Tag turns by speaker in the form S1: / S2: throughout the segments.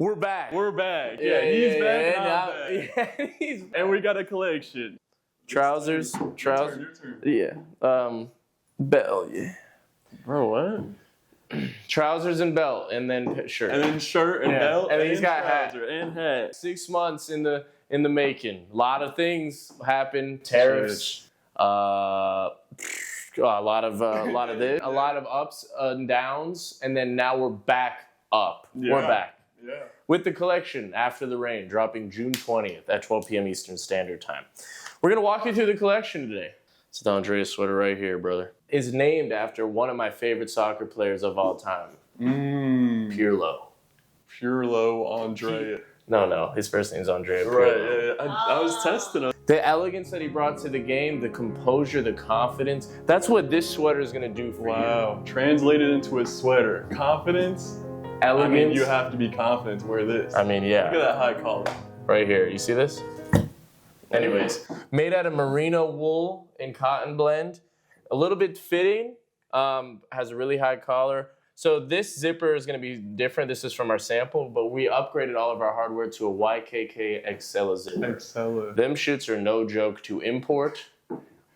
S1: We're back.
S2: We're back. Yeah, he's back and I'm back.
S1: Yeah, he's back.
S2: And we got a collection.
S1: Trousers.
S2: Your turn.
S1: Yeah. Belt, yeah.
S2: Bro, what?
S1: Trousers and belt, and then shirt.
S2: And then shirt and belt.
S1: And then he's got
S2: trouser and hat.
S1: 6 months in the making. A lot of things happened. Tariffs. A lot of this. A lot of ups and downs, and then now we're back up.
S2: Yeah.
S1: We're back.
S2: Yeah.
S1: With the collection After the Rain, dropping June 20th at 12 p.m. Eastern Standard Time. We're going to walk you through the collection today. It's the Andrea sweater right here, brother. It's named after one of my favorite soccer players of all time. Pirlo.
S2: Andrea.
S1: No, his first name's Andrea Pirlo.
S2: Right, yeah. I was testing him.
S1: The elegance that he brought to the game, the composure, the confidence, that's what this sweater is going to do for you.
S2: Wow. Translated into a sweater. Confidence.
S1: Elegance.
S2: I mean, you have to be confident to wear this.
S1: I mean, yeah.
S2: Look at that high collar.
S1: Right here. You see this? Anyways, made out of merino wool and cotton blend. A little bit fitting. Has a really high collar. So this zipper is going to be different. This is from our sample, but we upgraded all of our hardware to a YKK Excella zipper.
S2: Excella.
S1: Them shits are no joke to import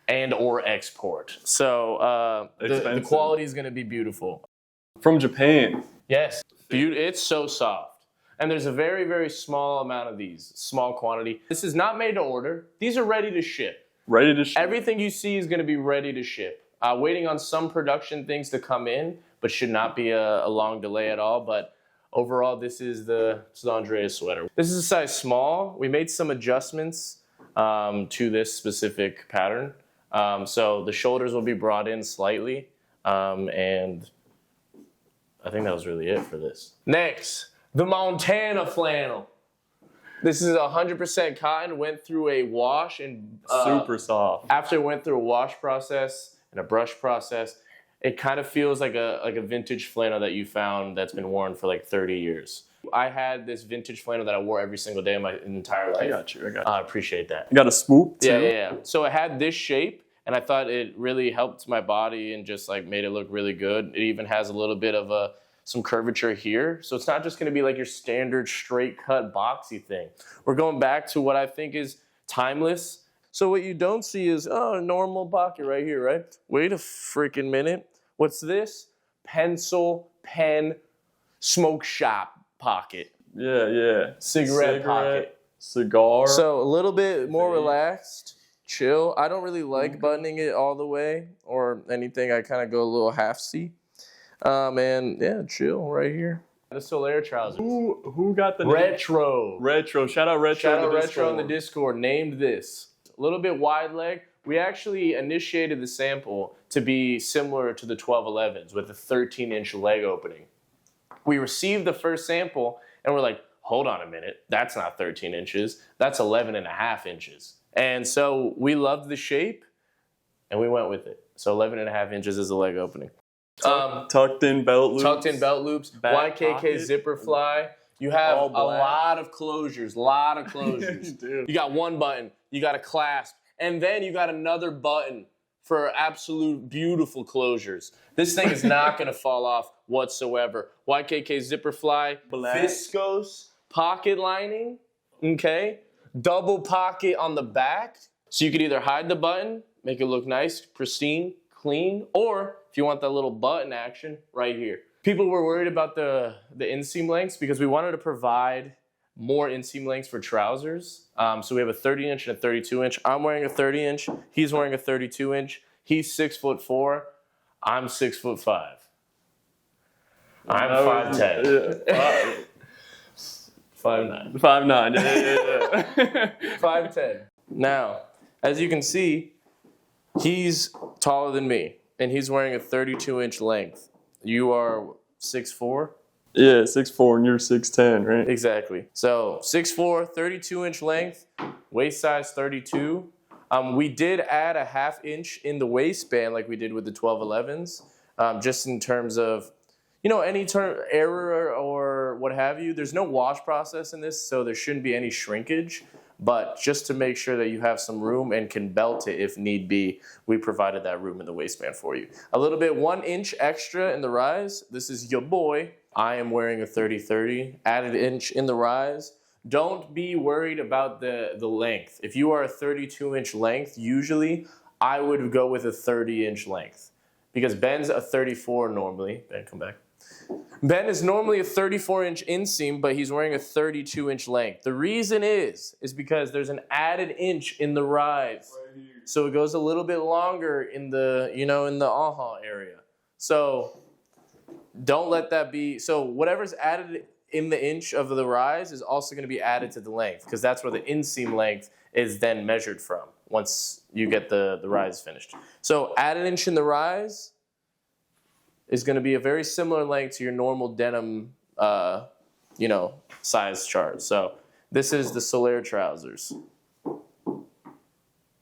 S1: and or export. So the quality is going to be beautiful.
S2: From Japan.
S1: Yes. It's so soft. And there's a very, very small amount of these. Small quantity. This is not made to order. These are ready to ship.
S2: Ready to ship.
S1: Everything you see is going to be ready to ship. Waiting on some production things to come in, but should not be a long delay at all. But overall, this is the Andrea sweater. This is a size small. We made some adjustments to this specific pattern. So the shoulders will be brought in slightly. And I think that was really it for this. Next, the Montana flannel. This is 100% cotton, went through a wash and
S2: super soft.
S1: After it went through a wash process and a brush process, it kind of feels like a vintage flannel that you found that's been worn for like 30 years. I had this vintage flannel that I wore every single day of my entire life.
S2: I got you.
S1: I appreciate that.
S2: You got a swoop too?
S1: Yeah. So it had this shape, and I thought it really helped my body and just like made it look really good. It even has a little bit of some curvature here. So it's not just gonna be like your standard straight cut boxy thing. We're going back to what I think is timeless. So what you don't see is, a normal pocket right here, right? Wait a freaking minute. What's this? Pencil, pen, smoke shop pocket.
S2: Yeah.
S1: Cigarette pocket.
S2: Cigar.
S1: So a little bit more relaxed, chill. I don't really like buttoning it all the way or anything. I kind of go a little half-C. And yeah, chill right here. The Solair trousers.
S2: Who got the name?
S1: Retro.
S2: Shout out Retro
S1: in the Discord. Named this. A little bit wide leg. We actually initiated the sample to be similar to the 1211s with a 13-inch leg opening. We received the first sample and we're like, hold on a minute. That's not 13 inches. That's 11.5 inches. And so we loved the shape and we went with it. So 11.5 inches is the leg opening.
S2: Tucked in belt loops.
S1: YKK
S2: pocket.
S1: Zipper fly. You have
S2: All
S1: a
S2: black.
S1: lot of closures. You got one button. You got a clasp. And then you got another button for absolute beautiful closures. This thing is not going to fall off whatsoever. YKK Zipper fly.
S2: Black.
S1: Viscose pocket lining. Okay. Double pocket on the back. So you could either hide the button, make it look nice, pristine, clean, or if you want that little button action, right here. People were worried about the inseam lengths because we wanted to provide more inseam lengths for trousers. So we have a 30-inch and a 32-inch. I'm wearing a 30-inch. He's wearing a 32-inch. He's 6'4". I'm 6'5". I'm 5'10".
S2: Yeah.
S1: 5'9".
S2: 5'9". Yeah.
S1: 5'10". Now, as you can see, he's taller than me, and he's wearing a 32-inch length. You are 6'4"?
S2: Yeah, 6'4", and you're 6'10", right?
S1: Exactly. So 6'4", 32-inch length, waist size 32. We did add a 1/2 inch in the waistband like we did with the 1211s, just in terms of, any error or what have you. There's no wash process in this, so there shouldn't be any shrinkage. But just to make sure that you have some room and can belt it if need be, we provided that room in the waistband for you. A little bit 1 inch extra in the rise. This is your boy, I am wearing a 30-30, added inch in the rise. Don't be worried about the length. If you are a 32-inch length, usually I would go with a 30-inch length because Ben's a 34 normally. Ben, come back. Ben is normally a 34-inch inseam, but he's wearing a 32-inch length. The reason is because there's an added inch in the rise. Right here. So it goes a little bit longer in the, in the aha area. So don't let that be, so whatever's added in the inch of the rise is also going to be added to the length because that's where the inseam length is then measured from once you get the rise finished. So add an inch in the rise is going to be a very similar length to your normal denim, size chart. So this is the Solair trousers.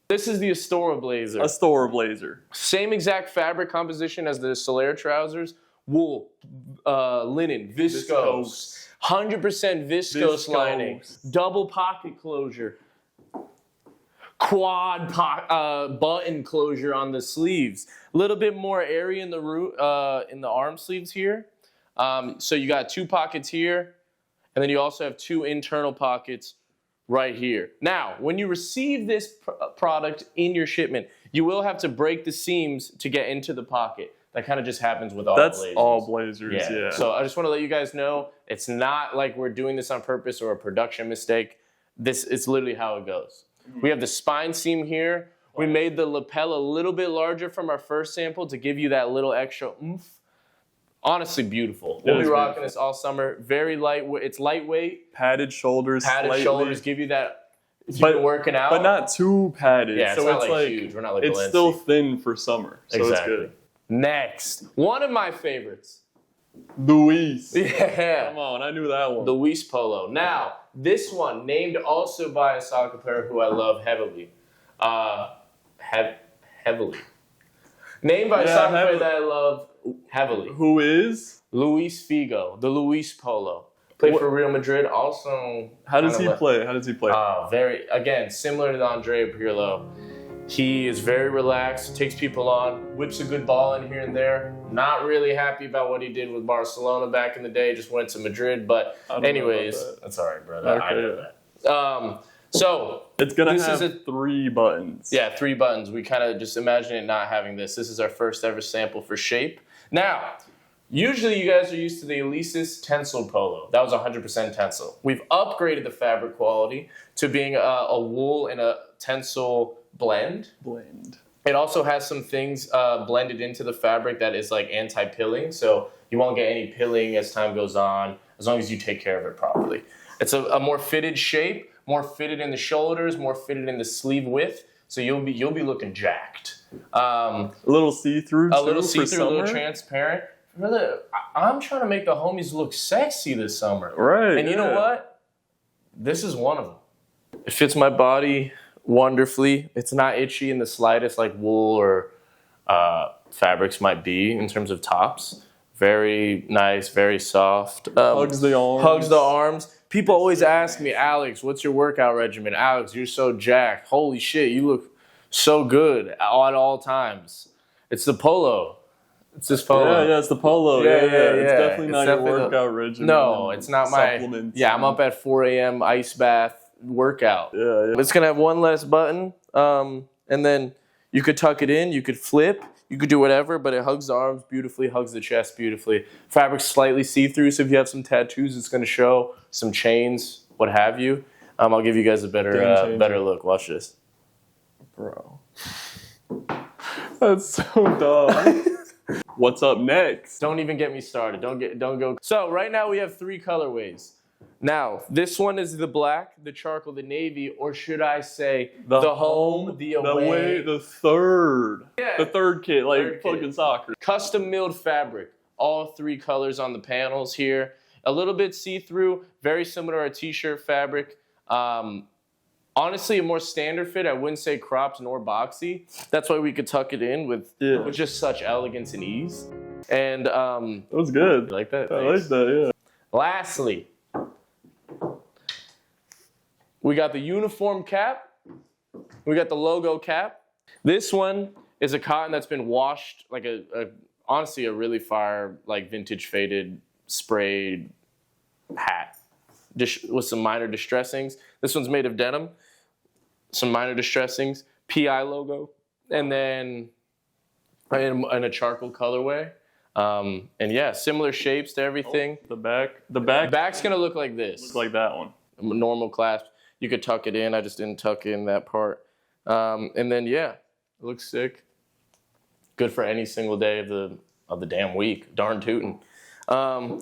S1: This is the Atora blazer.
S2: Atora blazer.
S1: Same exact fabric composition as the Solair trousers. Wool, linen, viscose, 100% viscose lining, double pocket closure, quad button closure on the sleeves. A little bit more area in the arm sleeves here. So you got 2 pockets here, and then you also have 2 internal pockets right here. Now, when you receive this product in your shipment, you will have to break the seams to get into the pocket. That kind of just happens with all blazers. That's
S2: all blazers, yeah.
S1: So I just want to let you guys know, it's not like we're doing this on purpose or a production mistake. It's literally how it goes. We have the spine seam here. We made the lapel a little bit larger from our first sample to give you that little extra oomph. Honestly, beautiful. We'll be rocking this all summer. Very lightweight. It's lightweight.
S2: Padded shoulders.
S1: Padded shoulders give you that. If you've been working out.
S2: But not too padded.
S1: Yeah, it's not like huge. We're not like
S2: it's
S1: Balenci.
S2: Still thin for summer. So
S1: exactly.
S2: It's good.
S1: Next, one of my favorites.
S2: Louise.
S1: Yeah.
S2: Come on, I knew that one.
S1: Louise polo. Now, this one, named also by a soccer player who I love heavily. Heavily. Named by a soccer player that I love heavily.
S2: Who is?
S1: Luis Figo, the Louise polo. Played for Real Madrid. Also,
S2: how does he play?
S1: Again, similar to the Andrea Pirlo. He is very relaxed, takes people on, whips a good ball in here and there. Not really happy about what he did with Barcelona back in the day. Just went to Madrid, but anyways, that's all right, brother. Okay. I know that. So
S2: it's gonna have 3 buttons.
S1: Yeah, 3 buttons. We kind of just imagine it not having this. This is our first ever sample for shape. Now, usually you guys are used to the Elysis Tencel polo. That was 100% Tencel. We've upgraded the fabric quality to being a wool and a Tencel blend. It also has some things blended into the fabric that is like anti-pilling, so you won't get any pilling as time goes on, as long as you take care of it properly. It's a more fitted shape, more fitted in the shoulders, more fitted in the sleeve width, so you'll be looking jacked.
S2: A little see-through,
S1: a little see-through, a little transparent. Really, I'm trying to make the homies look sexy this summer.
S2: Right.
S1: And you know what? This is one of them. It fits my body wonderfully. It's not itchy in the slightest like wool or fabrics might be in terms of tops. Very nice, very soft.
S2: Hugs the arms.
S1: People always ask me, Alex, what's your workout regimen? Alex, you're so jacked. Holy shit, you look so good at all times. It's the polo. It's this polo.
S2: Yeah, it's the polo. Yeah. It's definitely not your workout regimen.
S1: No, it's not my. Yeah, I'm up at 4 a.m. ice bath workout.
S2: Yeah.
S1: It's gonna have one less button, and then you could tuck it in, you could flip, you could do whatever, but it hugs the arms beautifully, hugs the chest beautifully. Fabric's slightly see-through, so if you have some tattoos, it's gonna show, some chains, what have you. I'll give you guys a better look. Watch this,
S2: bro. That's so dumb. What's up next?
S1: Don't even get me started. Don't go. So right now we have 3 colorways. Now, this one is the black, the charcoal, the navy, or should I say the home, the away.
S2: The third. Yeah. The third kit, like fucking soccer.
S1: Custom milled fabric. All 3 colors on the panels here. A little bit see-through, very similar to our t-shirt fabric. Honestly, a more standard fit. I wouldn't say cropped nor boxy. That's why we could tuck it in with just such elegance and ease. And
S2: that was good.
S1: You like that?
S2: I like that, yeah.
S1: Lastly, we got the uniform cap. We got the logo cap. This one is a cotton that's been washed, like honestly a really fire, like vintage faded sprayed hat with some minor distressings. This one's made of denim, some minor distressings, PI logo, and then in a charcoal colorway. And yeah, similar shapes to everything.
S2: The back's
S1: gonna look like this.
S2: Looks like that one.
S1: Normal clasp. You could tuck it in. I just didn't tuck in that part. And then yeah, it looks sick. Good for any single day of the damn week. Darn tootin'. Throw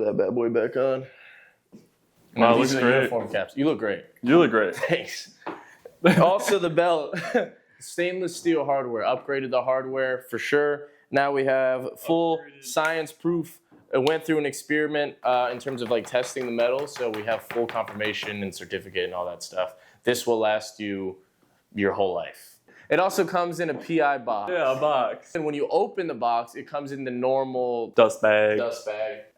S1: that bad boy back on.
S2: Wow,
S1: These
S2: looks
S1: are the
S2: great.
S1: uniform caps. You look great.
S2: You look great.
S1: Thanks. Also the belt. Stainless steel hardware. Upgraded the hardware for sure. Now we have full science proof. It went through an experiment in terms of like testing the metal, so we have full confirmation and certificate and all that stuff. This will last you your whole life. It also comes in a PI box.
S2: Yeah, a box.
S1: And when you open the box, it comes in the normal
S2: Dust bag.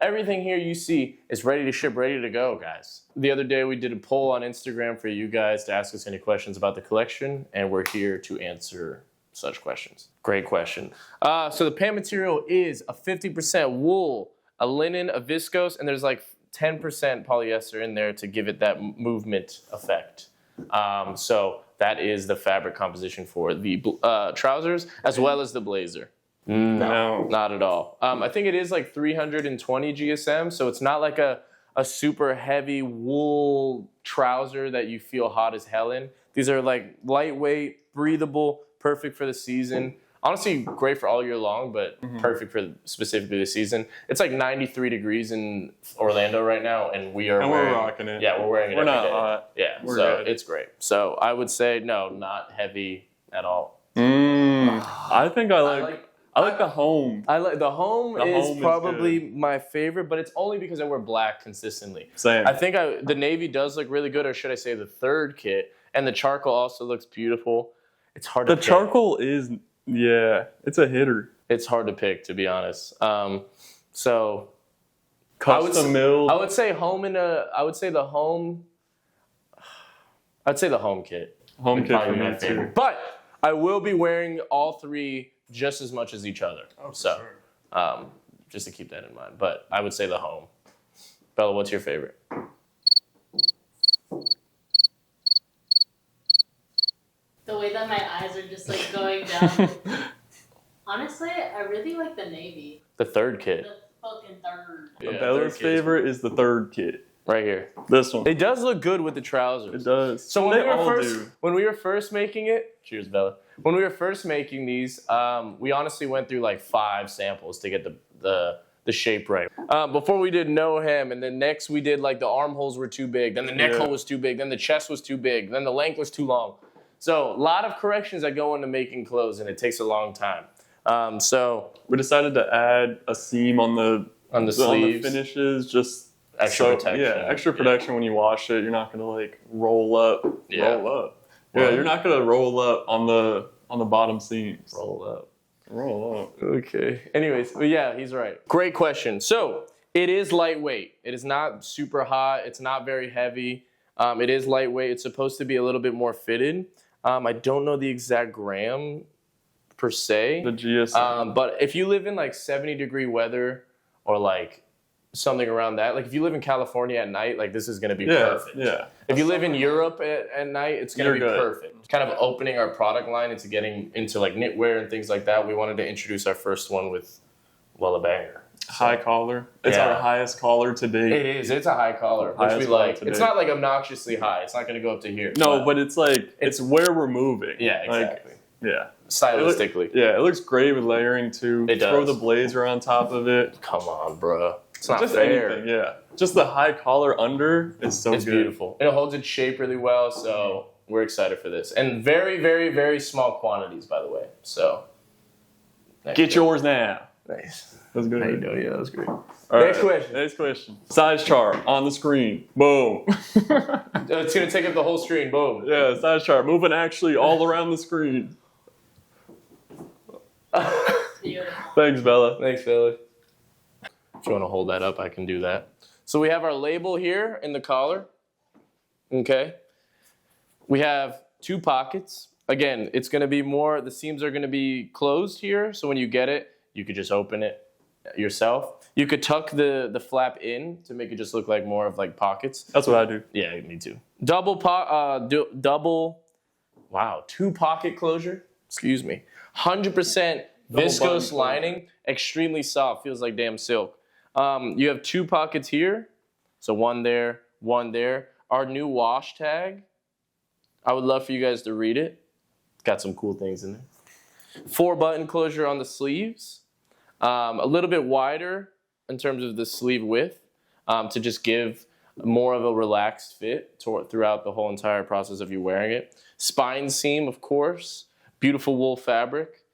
S1: Everything here you see is ready to ship, ready to go, guys. The other day we did a poll on Instagram for you guys to ask us any questions about the collection, and we're here to answer such questions. Great question. So the pant material is a 50% wool, a linen, a viscose, and there's like 10% polyester in there to give it that movement effect. So that is the fabric composition for the trousers as well as the blazer.
S2: No.
S1: Not at all. I think it is like 320 GSM, so it's not like a super heavy wool trouser that you feel hot as hell in. These are like lightweight, breathable, perfect for the season. Honestly, great for all year long, but perfect for specifically the season. It's like 93 degrees in Orlando right now, and we're
S2: rocking it.
S1: Yeah, we're wearing it.
S2: We're
S1: every
S2: not
S1: day.
S2: hot.
S1: Yeah,
S2: We're
S1: so
S2: good.
S1: it's great. So I would say no, not heavy at all.
S2: I think I like the home.
S1: I like the home
S2: The
S1: is
S2: home is
S1: probably
S2: good.
S1: my favorite, but it's only because I wear black consistently.
S2: Same.
S1: I think the navy does look really good, or should I say the third kit, and the charcoal also looks beautiful. It's hard to
S2: The
S1: pick.
S2: charcoal is, yeah, it's a hitter.
S1: It's hard to pick, to be honest. So
S2: Custom milled.
S1: I would say home I would say the home. I'd say the home kit.
S2: Home
S1: would
S2: kit
S1: probably
S2: for
S1: be
S2: me
S1: my
S2: too.
S1: favorite. But I will be wearing all three just as much as each other.
S2: Oh,
S1: So just to keep that in mind. But I would say the home. Bella, what's your favorite?
S3: The way that my eyes are just like going down. Honestly, I really like the navy.
S1: The third kit.
S3: The fucking third.
S1: Yeah,
S2: Bella's
S1: third kit's
S2: favorite is the third kit.
S1: right here.
S2: This one.
S1: It does look good with the trousers.
S2: It does.
S1: So
S2: they all do.
S1: when we were first making it, cheers, Bella. When we were first making these, we honestly went through like 5 samples to get the shape right. Before we did no hem, and then next we did like the armholes were too big, then the neck hole was too big, then the chest was too big, then the length was too long. So a lot of corrections that go into making clothes, and it takes a long time. So
S2: We decided to add a seam on the
S1: sleeves,
S2: finishes, just
S1: extra protection.
S2: Yeah, extra protection when you wash it. You're not gonna like roll up.
S1: Yeah.
S2: Roll up. Yeah, you're not gonna roll up on the bottom seams.
S1: Roll up.
S2: Roll up.
S1: Okay. Anyways, but yeah, he's right. Great question. So it is lightweight. It is not super hot. It's not very heavy. It is lightweight. It's supposed to be a little bit more fitted. I don't know the exact gram per se.
S2: The GSM.
S1: But if you live in like 70-degree weather or like something around that, like if you live in California at night, like this is going to be perfect.
S2: Yeah.
S1: If you live in Europe at night, it's going to be
S2: You're good.
S1: perfect. Kind of opening our product line into getting into like knitwear and things like that. We wanted to introduce our first one with, well, a banger.
S2: High collar. It's
S1: Yeah.
S2: our highest collar to date.
S1: It is. It's a high collar, which
S2: Highest
S1: we
S2: collar
S1: like.
S2: today.
S1: It's not like obnoxiously high. It's not going to go up to here.
S2: No, but it's like it's where we're moving.
S1: Yeah,
S2: Like,
S1: exactly.
S2: yeah.
S1: Stylistically.
S2: Yeah, it looks great with layering too.
S1: It
S2: Throw
S1: does.
S2: the blazer on top of it.
S1: Come on, bro. It's not
S2: Just
S1: fair.
S2: anything, yeah. Just the high collar under is so
S1: It's
S2: good.
S1: beautiful. And it holds its shape really well, so we're excited for this. And very, very, very small quantities, by the way. So
S2: Get yours now.
S1: nice.
S2: That's good.
S1: How you doing? Yeah, that was great.
S2: All
S1: Next
S2: right,
S1: question.
S2: Next question. Size chart on the screen. Boom.
S1: It's gonna take up the whole screen. Boom.
S2: Yeah, size chart. Moving actually all around the screen.
S3: Beautiful.
S2: Thanks, Bella.
S1: Thanks, Philly. If you want to hold that up, I can do that. So we have our label here in the collar. Okay. We have 2 pockets. Again, it's going to be more, the seams are going to be closed here. So when you get it, you could just open it yourself. You could tuck the flap in to make it just look like more of like pockets.
S2: That's what I do.
S1: Yeah, me too. Double, two pocket closure. Excuse me. 100% viscose lining, extremely soft, feels like damn silk. You have 2 pockets here, so one there, one there. Our new wash tag, I would love for you guys to read it. It's got some cool things in there. 4-button closure on the sleeves, a little bit wider in terms of the sleeve width to just give more of a relaxed fit throughout the whole entire process of you wearing it. Spine seam, of course, beautiful wool fabric,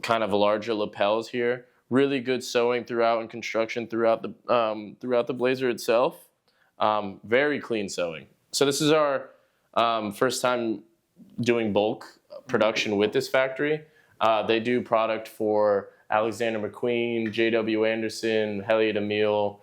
S1: kind of larger lapels here. Really good sewing throughout and construction throughout the blazer itself. Very clean sewing. So this is our first time doing bulk production with this factory. They do product for Alexander McQueen, J.W. Anderson, Elliot Emile,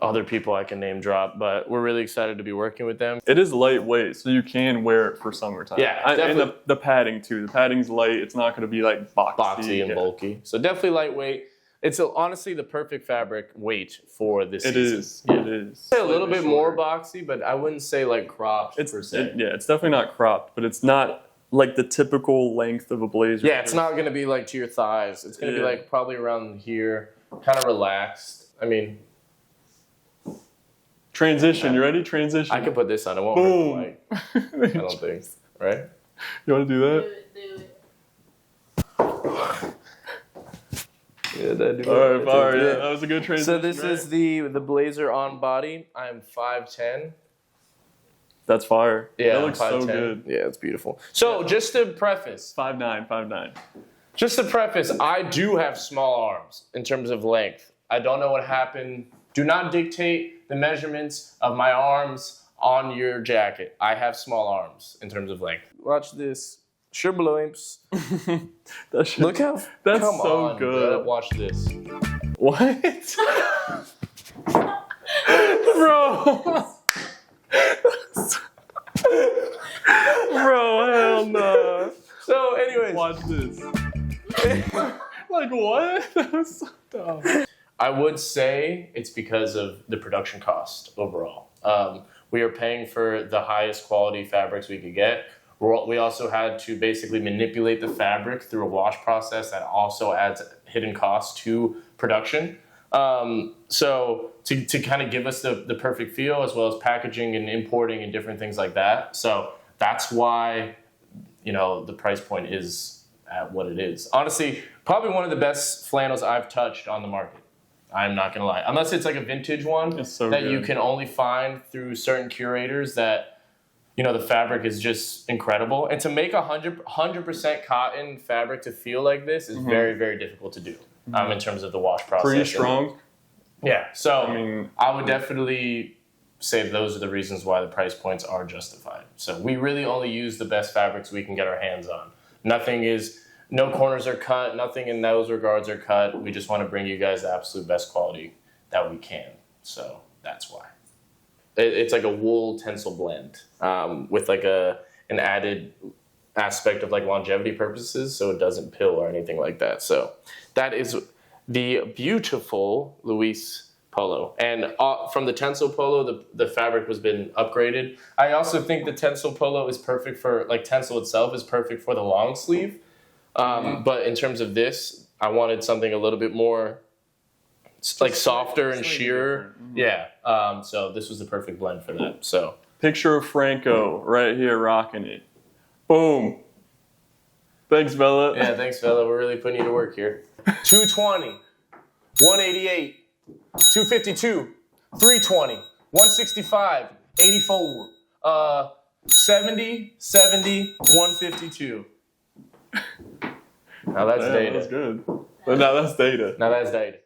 S1: other people I can name drop, but we're really excited to be working with them.
S2: It is lightweight, so you can wear it for summertime.
S1: Yeah,
S2: and the padding too. The padding's light. It's not going to be like
S1: boxy and bulky. So definitely lightweight. It's honestly the perfect fabric weight for this season.
S2: It is.
S1: Yeah.
S2: It is.
S1: A little bit more boxy, but I wouldn't say like cropped per se.
S2: It's definitely not cropped, but it's not like the typical length of a blazer.
S1: Yeah, it's not going to be like to your thighs. It's going to be like probably around here, kind of relaxed. I mean,
S2: transition. You ready? Transition.
S1: I can put this on. It won't hurt the mic. I don't think. Right?
S2: You want to do that?
S3: Do it.
S1: Yeah, that
S2: all right. Yeah, that was a good transition.
S1: So this is the blazer on body. I'm 5'10".
S2: That's fire.
S1: Yeah,
S2: that looks so
S1: 5'10".
S2: good.
S1: Yeah, it's beautiful. So just to preface,
S2: 5'9".
S1: Just to preface, I do have small arms in terms of length. I don't know what happened. Do not dictate the measurements of my arms on your jacket. I have small arms in terms of length. Watch this. Sherbeloimps. Look how
S2: that's
S1: come
S2: so
S1: on,
S2: good.
S1: Bro. Watch this.
S2: What? Bro. Bro, hell no.
S1: So anyways.
S2: Watch this. Like what? That was so dumb.
S1: I would say it's because of the production cost overall. We are paying for the highest quality fabrics we could get. We also had to basically manipulate the fabric through a wash process that also adds hidden costs to production. So to kind of give us the perfect feel, as well as packaging and importing and different things like that. So that's why, the price point is at what it is. Honestly, probably one of the best flannels I've touched on the market. I'm not going to lie. Unless it's like a vintage one you can only find through certain curators that, the fabric is just incredible. And to make 100% cotton fabric to feel like this is very, very difficult to do in terms of the wash process.
S2: Pretty strong.
S1: Yeah. So I would definitely say those are the reasons why the price points are justified. So we really only use the best fabrics we can get our hands on. No corners are cut. Nothing in those regards are cut. We just want to bring you guys the absolute best quality that we can. So that's why. It's like a wool tensile blend with like an added aspect of like longevity purposes, so it doesn't pill or anything like that. So that is the beautiful Louise polo. And from the tensile polo, the fabric has been upgraded. I also think the tensile polo is perfect for, like, tensile itself is perfect for the long sleeve. But in terms of this, I wanted something a little bit more like softer and sheerer. Yeah. So this was the perfect blend for that. So
S2: picture of Franco right here rocking it. Boom. Thanks, Bella.
S1: Yeah, thanks, Bella. We're really putting you to work here. 220, 188, 252, 320, 165, 84, 70, 152. Now that's data.
S2: That's good. But now that's data.
S1: Now that's data.